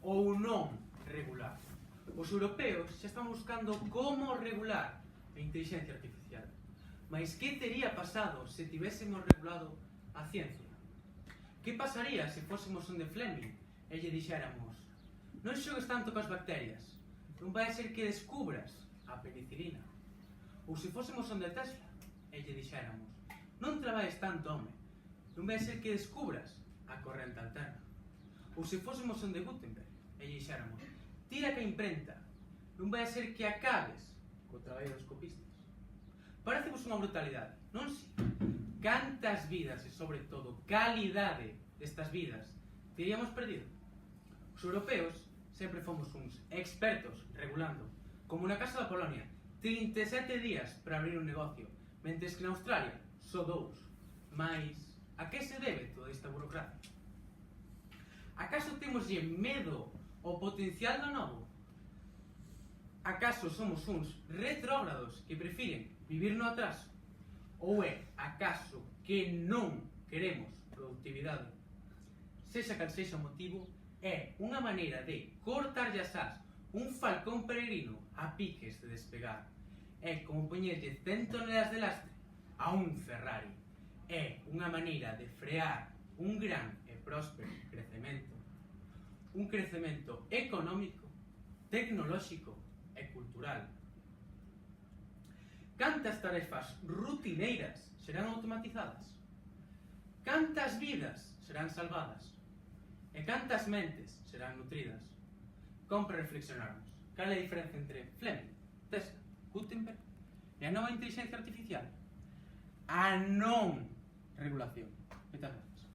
ou non regular. Os europeos xa están buscando como regular a inteligencia artificial. Mas que tería pasado se tivésemos regulado a ciencia? Que pasaría se fósemos onde Fleming e lle dixéramos: non xogues tanto coas bacterias, non vai ser que descubras a penicilina? Ou se fósemos onde Tesla e lle dixéramos: non traballes tanto, home, non vai ser que descubras a corrente alterna? Ou se fósemos onde Gutenberg e lle dixéramos: tira que a imprenta, non vai ser que acabes co traballo dos copistas? Parecemos unha brutalidade, non si? Cantas vidas e, sobre todo, calidade destas vidas teríamos perdido? Os europeos sempre fomos uns expertos regulando, como na Casa da Polonia, 37 días para abrir un negocio, mentres que na Australia só 2. Mais, a que se debe toda esta burocracia? Acaso temoslle medo ao potencial do novo? Acaso somos uns retrógrados que prefiren vivir no atraso? Ou é acaso que non queremos productividade? Sexa cal sexa o motivo, é unha maneira de cortarlle as ás un falcón peregrino a piques de despegar. É como poñerlle 100 toneladas de lastre a un Ferrari. É unha maneira de frear un gran e próspero crecemento. Un crecemento económico, tecnolóxico e cultural. Cantas tarefas rutineiras serán automatizadas? Cantas vidas serán salvadas? E cantas mentes serán nutridas? Compre reflexionarnos. Cal é a diferencia entre Fleming, Tesla, Gutenberg e a nova inteligencia artificial? A non regulación. Moitas gracias.